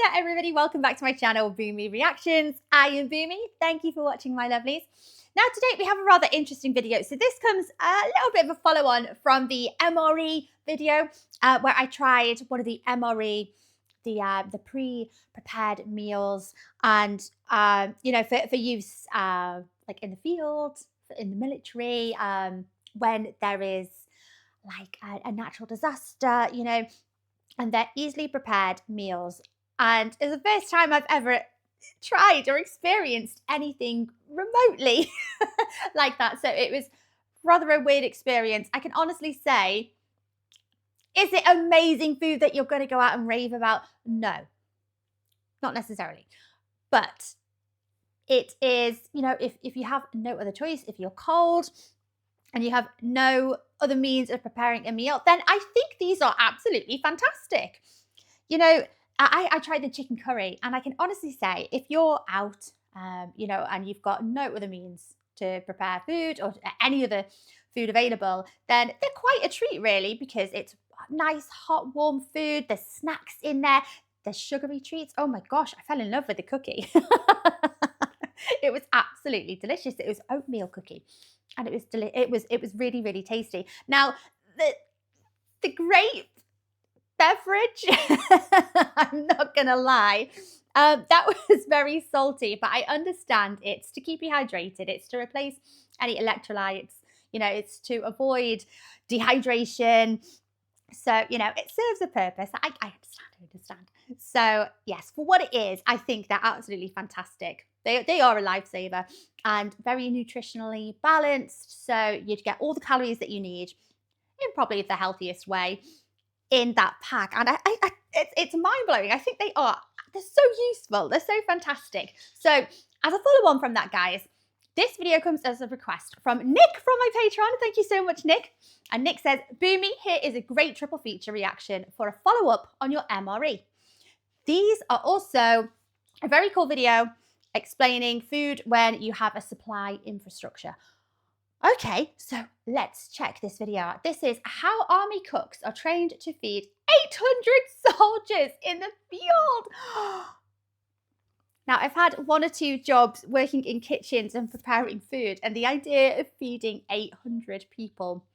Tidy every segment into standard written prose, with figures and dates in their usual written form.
Hiya everybody, welcome back to my channel, Boomy Reactions. I am Boomy. Thank you for watching, my lovelies. Now today we have a rather interesting video. So this comes a little bit of a follow-on from the MRE video where I tried one of the MRE, the pre-prepared meals, and you know, for use like in the field, in the military, when there is like a natural disaster, you know, and they're easily prepared meals. And it's the first time I've ever tried or experienced anything remotely like that. So it was rather a weird experience. I can honestly say, is it amazing food that you're going to go out and rave about? No, not necessarily. But it is, you know, if you have no other choice, if you're cold and you have no other means of preparing a meal, then I think these are absolutely fantastic. You know, I tried the chicken curry, and I can honestly say, if you're out, you know, and you've got no other means to prepare food or any other food available, then they're quite a treat, really, because it's nice, hot, warm food. There's snacks in there. There's sugary treats. Oh my gosh, I fell in love with the cookie. It was absolutely delicious. It was oatmeal cookie, and it was really, really tasty. Now, the grape beverage, I'm not gonna lie, that was very salty, but I understand it's to keep you hydrated. It's to replace any electrolytes. You know, it's to avoid dehydration. So, you know, it serves a purpose. I understand. So, yes, for what it is, I think they're absolutely fantastic. They are a lifesaver and very nutritionally balanced. So you'd get all the calories that you need in probably the healthiest way in that pack. And it's mind-blowing. I think they're so useful. They're so fantastic. So as a follow-on from that, guys, this video comes as a request from Nick from my Patreon. Thank you so much, Nick. And Nick says, Boomy, here is a great triple feature reaction for a follow-up on your MRE. These are also a very cool video explaining food when you have a supply infrastructure. Okay, so let's check this video out. This is how army cooks are trained to feed 800 soldiers in the field. Now, I've had one or two jobs working in kitchens and preparing food, and the idea of feeding 800 people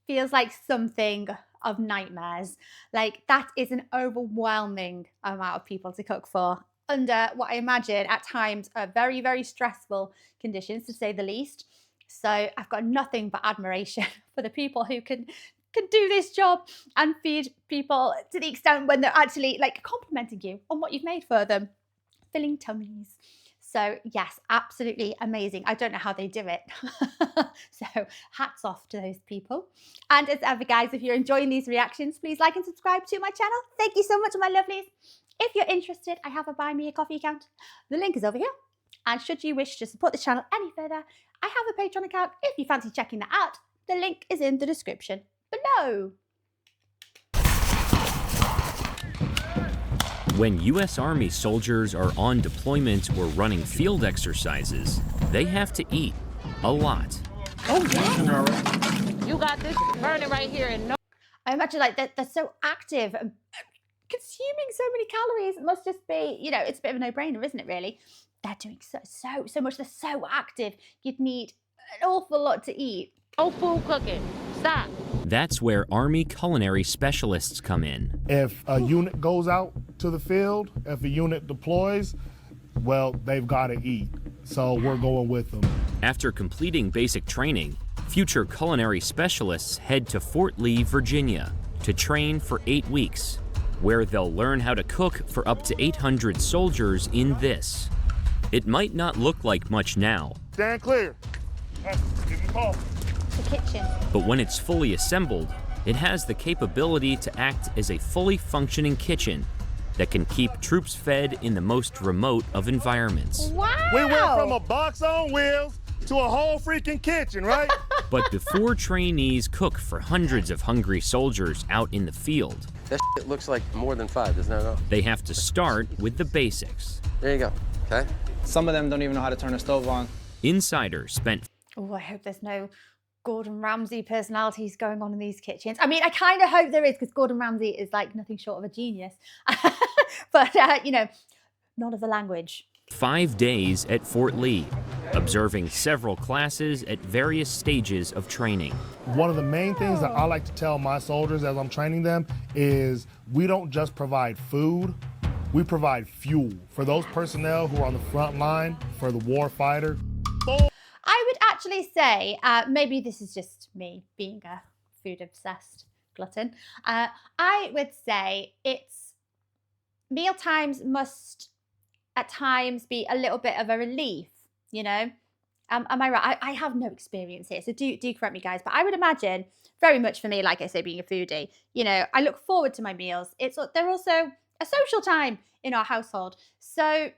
feels like something of nightmares. Like, that is an overwhelming amount of people to cook for under what I imagine at times are very, very stressful conditions, to say the least. So I've got nothing but admiration for the people who can do this job and feed people to the extent when they're actually like complimenting you on what you've made for them, filling tummies. So yes, absolutely amazing. I don't know how they do it. So hats off to those people. And as ever, guys, if you're enjoying these reactions, please like and subscribe to my channel. Thank you so much, my lovelies. If you're interested, I have a Buy Me a Coffee account. The link is over here. And should you wish to support this channel any further, I have a Patreon account. If you fancy checking that out, the link is in the description below. When U.S. Army soldiers are on deployment or running field exercises, they have to eat a lot. Oh, yeah. You got this burning right here and no. I imagine like they're so active and consuming so many calories. It must just be, you know, it's a bit of a no-brainer, isn't it, really? They're doing so much. They're so active. You'd need an awful lot to eat. No food cooking. Stop. That's where Army culinary specialists come in. If a unit goes out to the field, if a unit deploys, well, they've got to eat. So we're going with them. After completing basic training, future culinary specialists head to Fort Lee, Virginia, to train for 8 weeks, where they'll learn how to cook for up to 800 soldiers in this. It might not look like much now. Stand clear. Give me a call. The kitchen. But when it's fully assembled, it has the capability to act as a fully functioning kitchen that can keep troops fed in the most remote of environments. Wow! We went from a box on wheels to a whole freaking kitchen, right? But before trainees cook for hundreds of hungry soldiers out in the field, That shit looks like more than 5, doesn't it? they have to start with the basics. There you go, okay? Some of them don't even know how to turn a stove on. Insider spent Oh, I hope there's no Gordon Ramsay personalities going on in these kitchens. I mean, I kind of hope there is, because Gordon Ramsay is like nothing short of a genius. but none of the language. 5 days at Fort Lee, observing several classes at various stages of training. One of the main things that I like to tell my soldiers as I'm training them is we don't just provide food, we provide fuel. For those personnel who are on the front line, for the war fighter. I would actually say, maybe this is just me being a food obsessed glutton. I would say meal times must at times be a little bit of a relief, Am I right? I have no experience here, so do correct me, guys. But I would imagine, very much for me, like I say, being a foodie, I look forward to my meals. They're also a social time in our household. So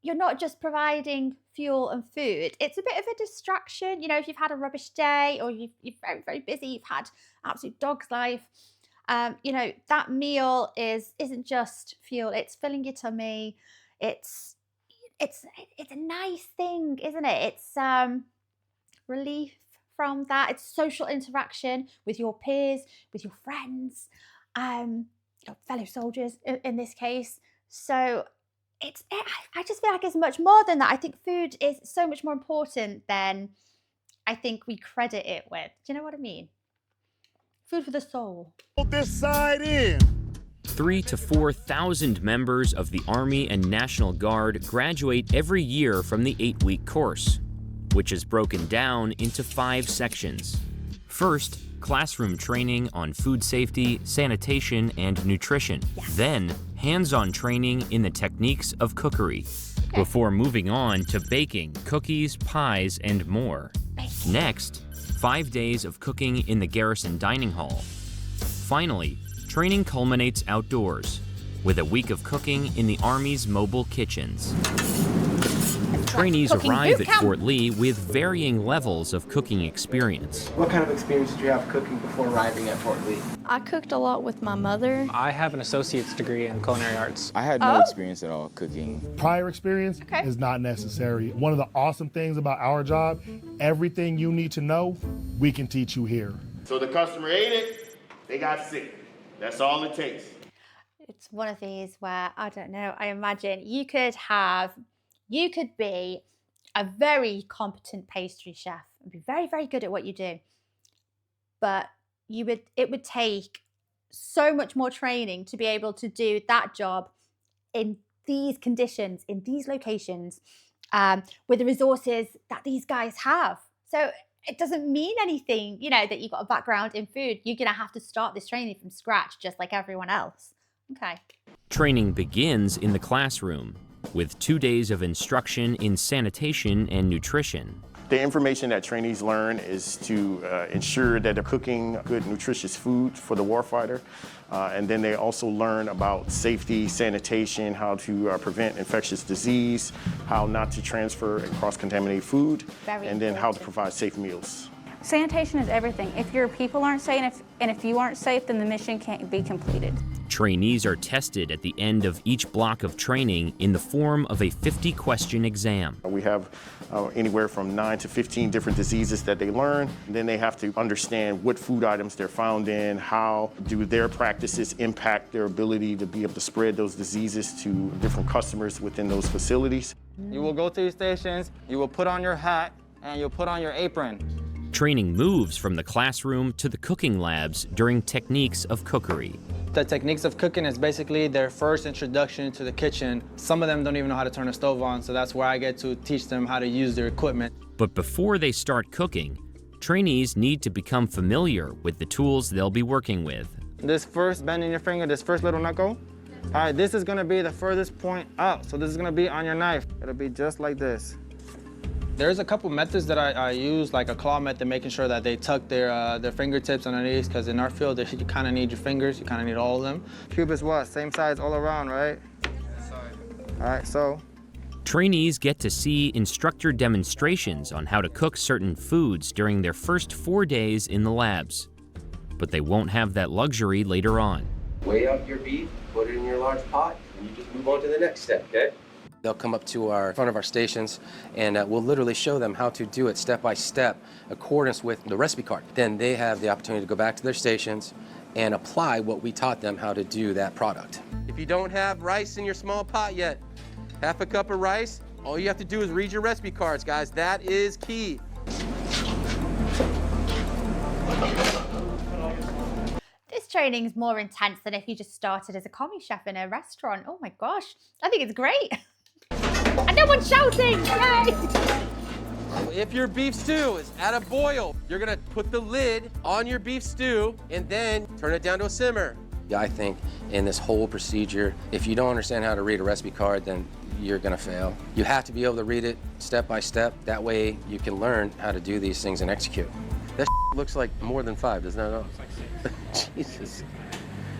you're not just providing fuel and food. It's a bit of a distraction. If you've had a rubbish day or you're very, very busy, you've had absolute dog's life. That meal isn't just fuel. It's filling your tummy. It's a nice thing, isn't it? It's relief from that. It's social interaction with your peers, with your friends, your fellow soldiers in this case. So I just feel like it's much more than that. I think food is so much more important than I think we credit it with. Do you know what I mean? Food for the soul. This side in. 3,000 to 4,000 members of the Army and National Guard graduate every year from the 8-week course, which is broken down into 5 sections. First, classroom training on food safety, sanitation, and nutrition. Yes. Then, hands-on training in the techniques of cookery, before moving on to baking, cookies, pies, and more. Next, 5 days of cooking in the Garrison dining hall. Finally, training culminates outdoors, with a week of cooking in the Army's mobile kitchens. Trainees arrive at Fort Lee with varying levels of cooking experience. What kind of experience did you have cooking before arriving at Fort Lee? I cooked a lot with my mother. I have an associate's degree in culinary arts. I had no experience at all cooking. Prior experience is not necessary. One of the awesome things about our job, everything you need to know, we can teach you here. So the customer ate it, they got sick. That's all it takes. It's one of these where, I don't know, I imagine you could be a very competent pastry chef and be very, very good at what you do. But it would take so much more training to be able to do that job in these conditions, in these locations, with the resources that these guys have. So it doesn't mean anything, that you've got a background in food. You're going to have to start this training from scratch, just like everyone else. Okay. Training begins in the classroom, with 2 days of instruction in sanitation and nutrition. The information that trainees learn is to ensure that they're cooking good, nutritious food for the warfighter. And then they also learn about safety, sanitation, how to prevent infectious disease, how not to transfer and cross-contaminate food, and then how to provide safe meals. Sanitation is everything. If your people aren't safe, and if you aren't safe, then the mission can't be completed. Trainees are tested at the end of each block of training in the form of a 50-question exam. We have anywhere from 9 to 15 different diseases that they learn. Then they have to understand what food items they're found in, how do their practices impact their ability to be able to spread those diseases to different customers within those facilities. You will go to your stations, you will put on your hat, and you'll put on your apron. Training moves from the classroom to the cooking labs during techniques of cookery. The techniques of cooking is basically their first introduction to the kitchen. Some of them don't even know how to turn a stove on, so that's where I get to teach them how to use their equipment. But before they start cooking, trainees need to become familiar with the tools they'll be working with. This first bend in your finger, this first little knuckle, all right, this is gonna be the furthest point out, so this is gonna be on your knife. It'll be just like this. There's a couple methods that I use, like a claw method, making sure that they tuck their fingertips underneath, because in our field, you kind of need your fingers, you kind of need all of them. Cube is what? Same size all around, right? All right, so. Trainees get to see instructor demonstrations on how to cook certain foods during their first 4 days in the labs. But they won't have that luxury later on. Weigh up your beef, put it in your large pot, and you just move on to the next step, okay? They'll come up to front of our stations, and we'll literally show them how to do it step by step, accordance with the recipe card. Then they have the opportunity to go back to their stations and apply what we taught them how to do that product. If you don't have rice in your small pot yet, half a cup of rice, all you have to do is read your recipe cards, guys. That is key. This training is more intense than if you just started as a commie chef in a restaurant. Oh my gosh, I think it's great. And no one's shouting, yay! If your beef stew is at a boil, you're gonna put the lid on your beef stew and then turn it down to a simmer. I think in this whole procedure, if you don't understand how to read a recipe card, then you're gonna fail. You have to be able to read it step by step. That way you can learn how to do these things and execute. That looks like more than 5, doesn't it? Looks like 6. Jesus.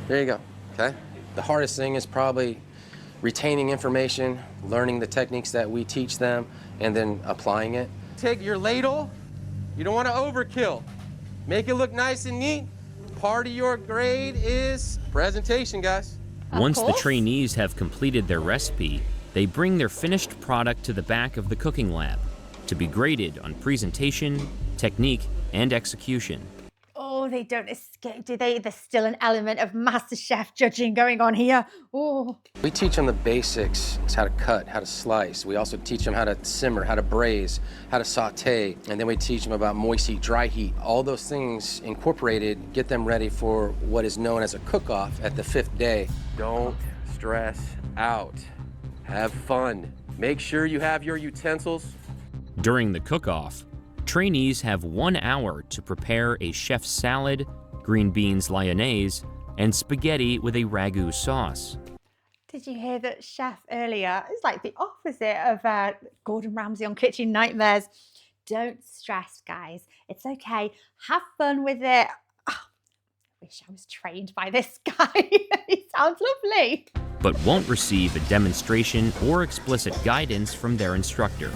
There you go, okay? The hardest thing is probably retaining information, learning the techniques that we teach them, and then applying it. Take your ladle. You don't want to overkill. Make it look nice and neat. Part of your grade is presentation, guys. Once the trainees have completed their recipe, they bring their finished product to the back of the cooking lab to be graded on presentation, technique, and execution. Oh, they don't escape, do they? There's still an element of MasterChef judging going on here. Oh. We teach them the basics, how to cut, how to slice. We also teach them how to simmer, how to braise, how to saute, and then we teach them about moist heat, dry heat. All those things incorporated get them ready for what is known as a cook-off at the 5th day. Don't stress out. Have fun. Make sure you have your utensils. During the cook-off, trainees have 1 hour to prepare a chef's salad, green beans lyonnaise, and spaghetti with a ragu sauce. Did you hear that chef earlier? It's like the opposite of Gordon Ramsay on Kitchen Nightmares. Don't stress, guys. It's okay. Have fun with it. Oh, I wish I was trained by this guy. He sounds lovely. But won't receive a demonstration or explicit guidance from their instructor.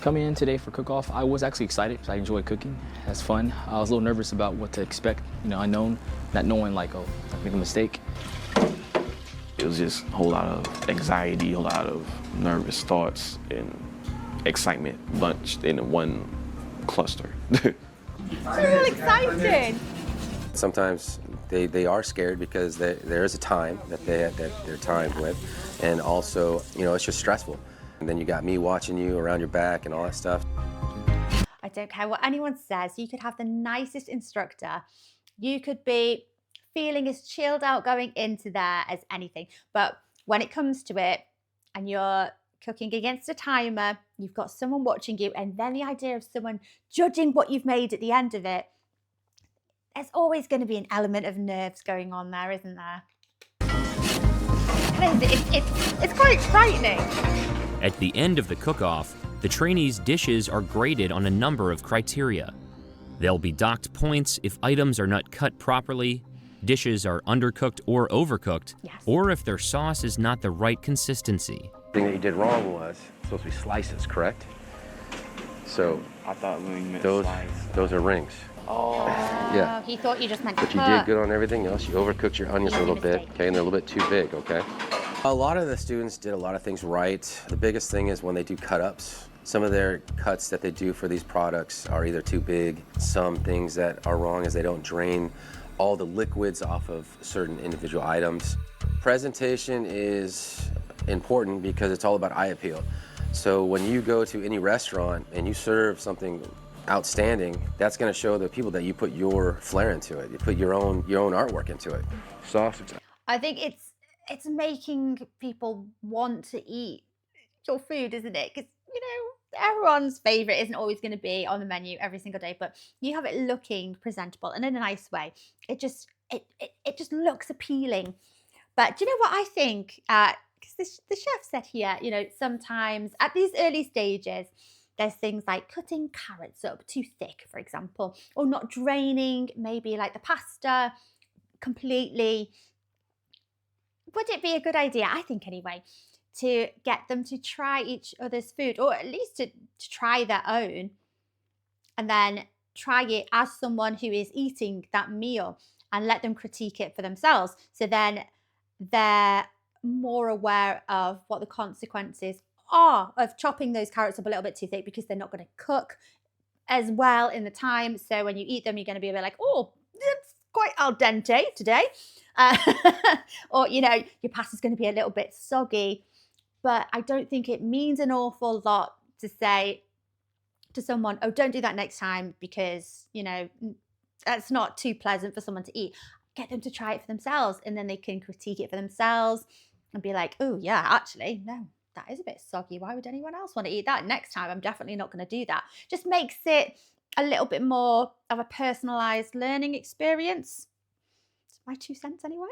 Coming in today for cook-off, I was actually excited because I enjoy cooking. It's fun. I was a little nervous about what to expect, unknown, not knowing like, oh, I make a mistake. It was just a whole lot of anxiety, a lot of nervous thoughts and excitement bunched in one cluster. You're all excited. Sometimes they are scared because there is a time that they're timed with, and also, it's just stressful. And then you got me watching you around your back and all that stuff. I don't care what anyone says. You could have the nicest instructor. You could be feeling as chilled out going into there as anything. But when it comes to it and you're cooking against a timer, you've got someone watching you, and then the idea of someone judging what you've made at the end of it, there's always going to be an element of nerves going on there, isn't there? It's quite frightening. At the end of the cook-off, the trainees' dishes are graded on a number of criteria. They'll be docked points if items are not cut properly, dishes are undercooked or overcooked, or if their sauce is not the right consistency. The thing that you did wrong was supposed to be slices, correct? So I thought we meant those are rings. Oh, yeah. He thought you just meant But you did good on everything else. You overcooked your onions a little bit, okay, and they're a little bit too big, okay? A lot of the students did a lot of things right. The biggest thing is when they do cut-ups. Some of their cuts that they do for these products are either too big. Some things that are wrong is they don't drain all the liquids off of certain individual items. Presentation is important because it's all about eye appeal. So when you go to any restaurant and you serve something outstanding, that's going to show the people that you put your flair into it. You put your own artwork into it. Sausage. I think it's making people want to eat your food, isn't it? Because, everyone's favorite isn't always going to be on the menu every single day, but you have it looking presentable and in a nice way. It just looks appealing. But do you know what I think? Because the chef said here, sometimes at these early stages, there's things like cutting carrots up too thick, for example, or not draining maybe like the pasta completely. Would it be a good idea, I think anyway, to get them to try each other's food, or at least to try their own, and then try it as someone who is eating that meal and let them critique it for themselves? So then they're more aware of what the consequences are of chopping those carrots up a little bit too thick, because they're not going to cook as well in the time. So when you eat them, you're going to be a bit like, oh, it's quite al dente today. Or, you know, your pasta's going to be a little bit soggy. But I don't think it means an awful lot to say to someone, oh, don't do that next time because, you know, that's not too pleasant for someone to eat. Get them to try it for themselves and then they can critique it for themselves and be like, oh, yeah, actually, no, that is a bit soggy. Why would anyone else want to eat that? Next time, I'm definitely not going to do that. Just makes it a little bit more of a personalized learning experience. It's my 2 cents anyway.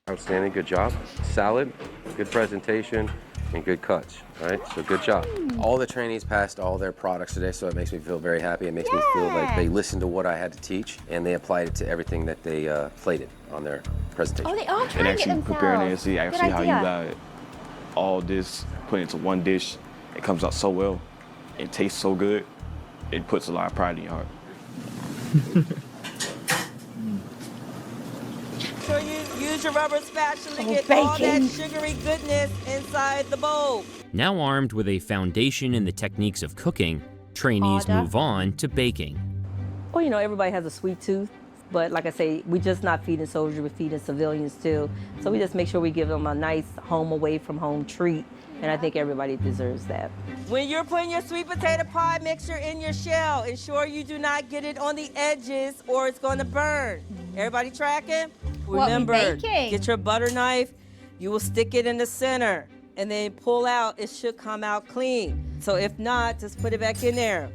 Outstanding, good job. Salad, good presentation, and good cuts, right? So good job. All the trainees passed all their products today, so it makes me feel very happy. It makes me feel like they listened to what I had to teach, and they applied it to everything that they plated on their presentation. Oh, they are And trying it actually themselves. preparing it and see actually how you idea. got all this put into one dish. It comes out so well. It tastes so good. It puts a lot of pride in your heart. So you use your rubber spatula to Oh, get all that bacon. sugary goodness inside the bowl. Now armed with a foundation in the techniques of cooking, trainees Harder. move on to baking. Well, you know, everybody has a sweet tooth, but like I say, we're just not feeding soldiers, we're feeding civilians too. So we just make sure we give them a nice home away from home treat, and I think everybody deserves that. When you're putting your sweet potato pie mixture in your shell, ensure you do not get it on the edges or it's going to burn. Everybody tracking? What we Remember, baking? get your butter knife, you will stick it in the center, and then pull out, it should come out clean. So if not, just put it back in there.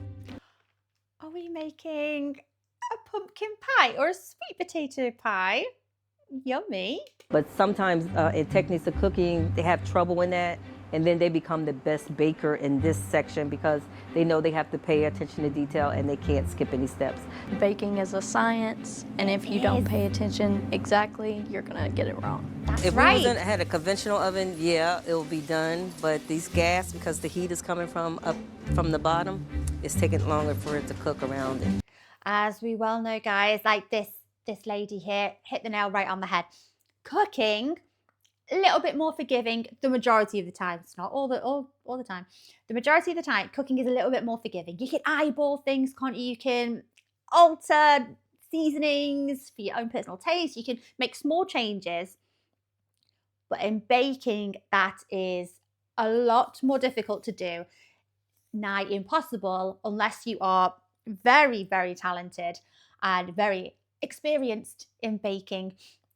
Are we making a pumpkin pie or a sweet potato pie? Yummy. But sometimes in techniques of cooking, they have trouble in that, and then they become the best baker in this section because they know they have to pay attention to detail and they can't skip any steps. Baking is a science, and if you don't pay attention exactly, you're gonna get it wrong. If we had a conventional oven, yeah, it will be done. But these gas, because the heat is coming from up from the bottom, it's taking longer for it to cook around it. As we well know, guys, like this lady here hit the nail right on the head. Cooking, a little bit more forgiving the majority of the time. It's not all the time. The majority of the time, cooking is a little bit more forgiving. You can eyeball things, can't you? You can alter seasonings for your own personal taste. You can make small changes. But in baking, that is a lot more difficult to do. Nigh impossible unless you are very, very talented and very experienced in baking.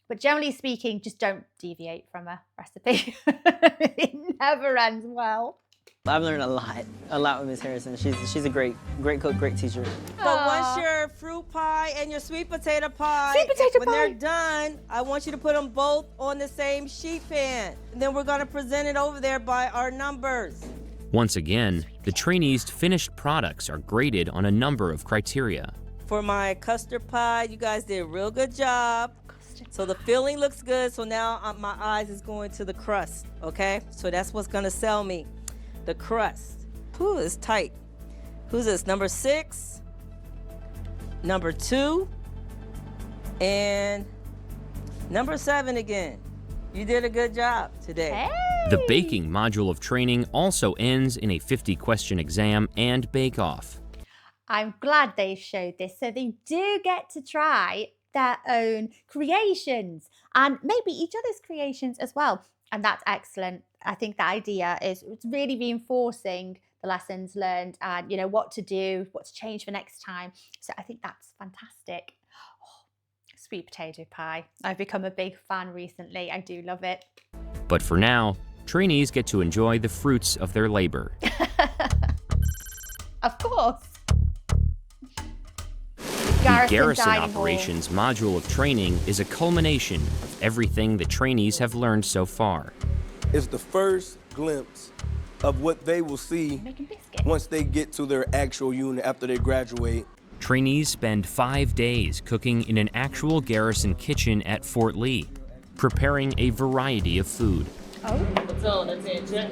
But generally speaking, just don't deviate from a recipe. It never ends well. I've learned a lot with Miss Harrison. She's a great cook, great teacher. So once your fruit pie and your sweet potato pie, when they're done, I want you to put them both on the same sheet pan. And then we're gonna present it over there by our numbers. Once again, the trainees' finished products are graded on a number of criteria. For my custard pie, you guys did a real good job. So the filling looks good, so now my eyes is going to the crust, okay? So that's what's gonna sell me, the crust. Whew, it's tight. Who's this, number 6, number 2, and number 7 again. You did a good job today. The baking module of training also ends in a 50-question exam and bake-off. I'm glad they showed this so they do get to try their own creations and maybe each other's creations as well. And that's excellent. I think the idea is it's really reinforcing the lessons learned and, you know, what to do, what to change for next time. So I think that's fantastic. Oh, sweet potato pie. I've become a big fan recently. I do love it. But for now, trainees get to enjoy the fruits of their labor. Of course. The Garrison Operations module of training is a culmination of everything the trainees have learned so far. It's the first glimpse of what they will see once they get to their actual unit after they graduate. Trainees spend 5 days cooking in an actual Garrison kitchen at Fort Lee, preparing a variety of food. Oh. So attention.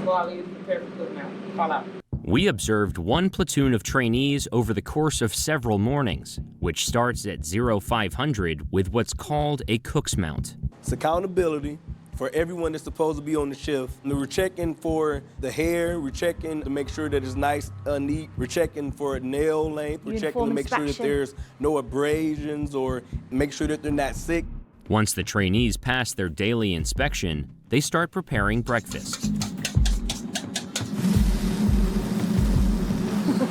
While you prepare for food now, call out. We observed one platoon of trainees over the course of several mornings, which starts at 0500 with what's called a cook's mount. It's accountability for everyone that's supposed to be on the shift. And we're checking for the hair, we're checking to make sure that it's nice, neat. We're checking for nail length, we're checking to make sure that there's no abrasions or make sure that they're not sick. Once the trainees pass their daily inspection, they start preparing breakfast.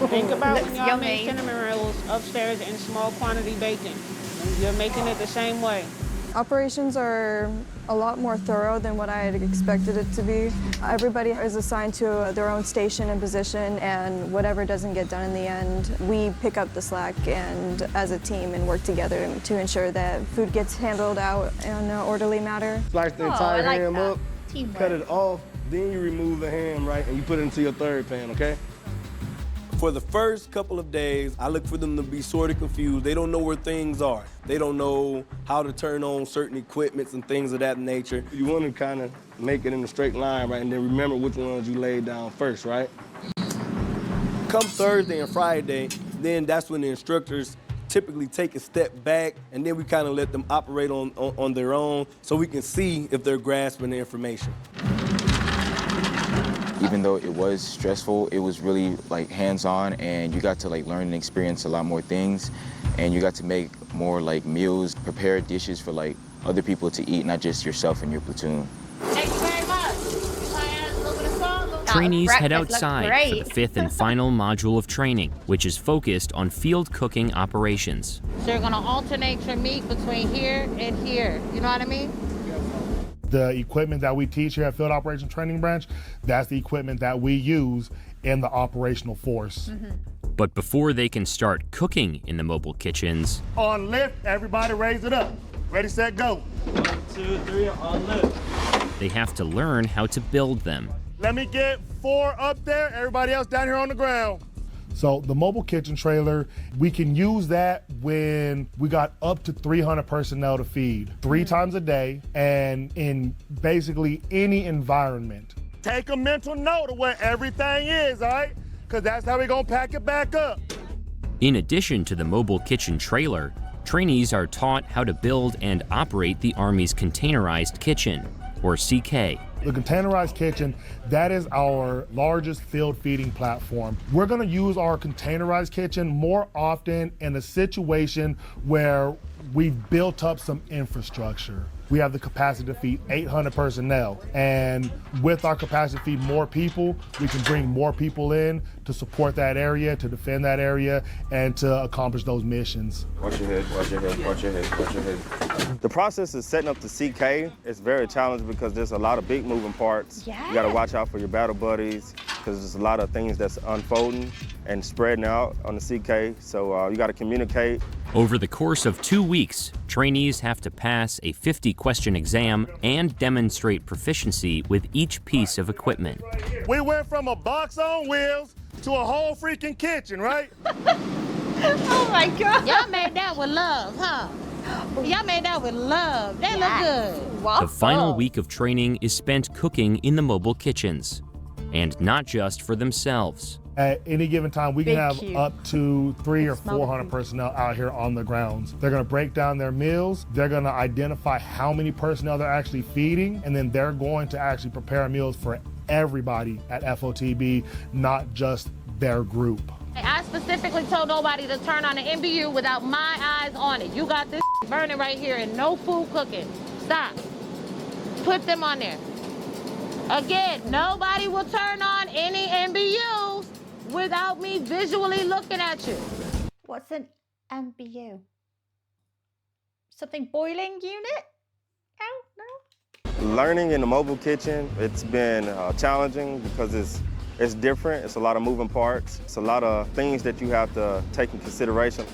Think about when y'all make cinnamon rolls upstairs in small quantity baking. You're making it the same way. Operations are a lot more thorough than what I had expected it to be. Everybody is assigned to their own station and position, and whatever doesn't get done in the end, we pick up the slack and as a team and work together to ensure that food gets handled out in an orderly manner. Slice the entire ham up, cut it off, then you remove the ham, right, and you put it into your third pan, okay? For the first couple of days, I look for them to be sort of confused. They don't know where things are. They don't know how to turn on certain equipments and things of that nature. You want to kind of make it in a straight line, right? And then remember which ones you laid down first, right? Come Thursday and Friday, then that's when the instructors typically take a step back, and then we kind of let them operate on their own so we can see if they're grasping the information. Even though it was stressful, it was really like hands-on, and you got to like learn and experience a lot more things, and you got to make more like meals, prepare dishes for like other people to eat, not just yourself and your platoon. Thank you very much. Trainees head outside for the fifth and final module of training, which is focused on field cooking operations. So you're gonna alternate your meat between here and here. You know what I mean? The equipment that we teach here at Field Operations Training Branch, that's the equipment that we use in the operational force. But before they can start cooking in the mobile kitchens, On lift, everybody raise it up. Ready, set, go. 1, 2, 3, on lift. they have to learn how to build them. Let me get 4 up there, everybody else down here on the ground. So the mobile kitchen trailer, we can use that when we got up to 300 personnel to feed 3 times a day and in basically any environment. Take a mental note of where everything is, all right? Because that's how we're gonna pack it back up. In addition to the mobile kitchen trailer, trainees are taught how to build and operate the Army's containerized kitchen, or CK. The containerized kitchen, that is our largest field feeding platform. We're gonna use our containerized kitchen more often in a situation where we've built up some infrastructure. We have the capacity to feed 800 personnel, and with our capacity to feed more people, we can bring more people in to support that area, to defend that area, and to accomplish those missions. Watch your head, watch your head, watch your head, watch your head. The process of setting up the CK is very challenging because there's a lot of big moving parts. Yeah. You gotta watch out for your battle buddies because there's a lot of things that's unfolding and spreading out on the CK, so you gotta communicate. Over the course of 2 weeks, trainees have to pass a 50-question exam and demonstrate proficiency with each piece of equipment. We went from a box on wheels to a whole freaking kitchen, right? Oh my God. Y'all made that with love, huh? Y'all made that with love. They look good. The final week of training is spent cooking in the mobile kitchens, and not just for themselves. At any given time, we can Big have cube. up to 300 or 400 personnel out here on the grounds. They're gonna break down their meals. They're gonna identify how many personnel they're actually feeding, and then they're going to actually prepare meals for everybody at FOTB, not just their group. I specifically told nobody to turn on the MBU without my eyes on it. You got this burning right here and no food cooking. Stop. Put them on there. Again, nobody will turn on any MBUs without me visually looking at you. What's an MBU? Something boiling unit? No? Learning in the mobile kitchen, it's been challenging because it's different. It's a lot of moving parts. It's a lot of things that you have to take in consideration.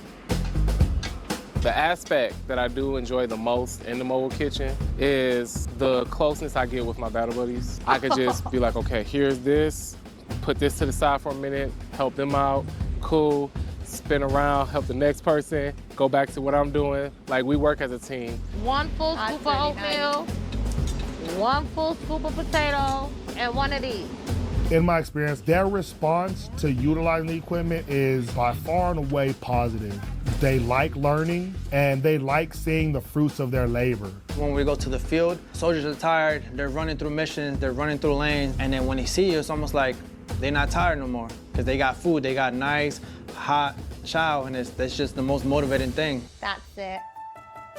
The aspect that I do enjoy the most in the mobile kitchen is the closeness I get with my battle buddies. I could just be like, okay, here's this, put this to the side for a minute, help them out, cool, spin around, help the next person, go back to what I'm doing. Like, we work as a team. 1 full scoop of oatmeal, 1 full scoop of potato, and 1 of these. In my experience, their response to utilizing the equipment is by far and away positive. They like learning and they like seeing the fruits of their labor. When we go to the field, soldiers are tired, they're running through missions, they're running through lanes, and then when they see you, it's almost like they're not tired no more because they got food, they got nice, hot chow, and that's just the most motivating thing. That's it.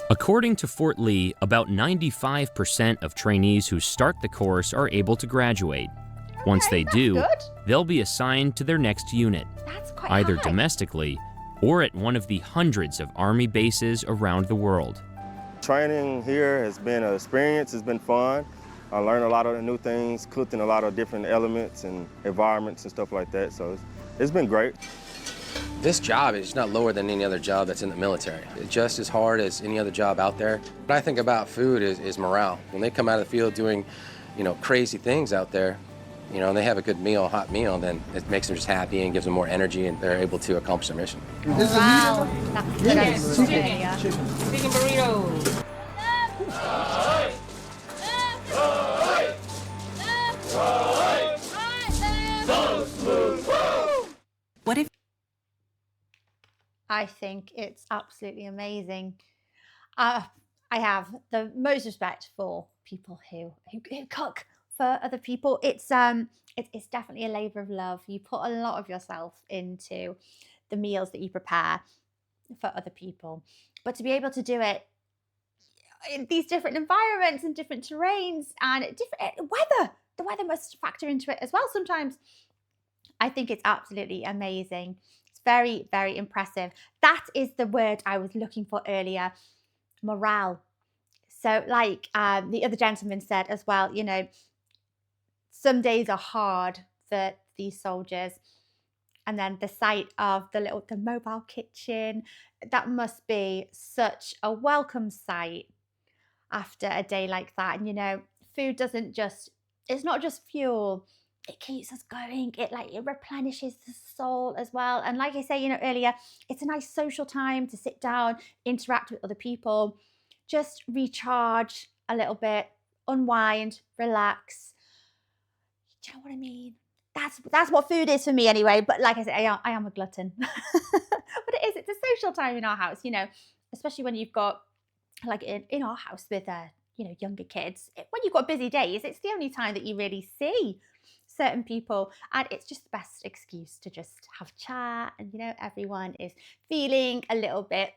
According to Fort Lee, about 95% of trainees who start the course are able to graduate. Once they do, they'll be assigned to their next unit, either domestically or at one of the hundreds of Army bases around the world. Training here has been an experience, it's been fun. I learned a lot of new things, cooked in a lot of different elements and environments and stuff like that, so it's been great. This job is not lower than any other job that's in the military. It's just as hard as any other job out there. What I think about food is morale. When they come out of the field doing, crazy things out there, and they have a good meal, hot meal, then it makes them just happy and gives them more energy and they're able to accomplish their mission. Wow, that's good. Yes, chicken burritos. What if? I think it's absolutely amazing. I have the most respect for people who cook for other people. It's definitely a labor of love. You put a lot of yourself into the meals that you prepare for other people, but to be able to do it in these different environments and different terrains and different weather, the weather must factor into it as well sometimes. I think it's absolutely amazing. It's very, very impressive. That is the word I was looking for earlier, morale. So like the other gentleman said as well, some days are hard for these soldiers. And then the sight of the mobile kitchen, that must be such a welcome sight after a day like that. And food it's not just fuel, it keeps us going. It replenishes the soul as well. And like I say, earlier, it's a nice social time to sit down, interact with other people, just recharge a little bit, unwind, relax. Do you know what I mean? That's what food is for me anyway. But like I said, I am a glutton. But it's a social time in our house, especially when you've got in our house with younger kids. When you've got busy days, it's the only time that you really see certain people, and it's just the best excuse to just have chat, and everyone is feeling a little bit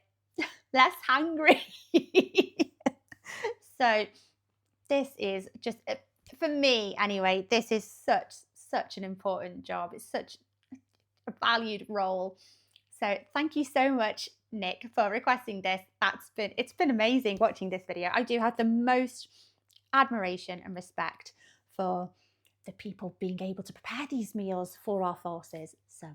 less hungry. So this is just, for me anyway, this is such an important job. It's such a valued role. So thank you so much, Nick, for requesting this. It's been amazing watching this video. I do have the most admiration and respect for the people being able to prepare these meals for our forces. So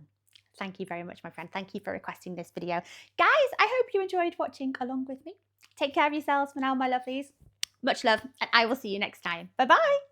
thank you very much, my friend. Thank you for requesting this video. Guys, I hope you enjoyed watching along with me. Take care of yourselves for now, my lovelies. Much love, and I will see you next time. Bye-bye.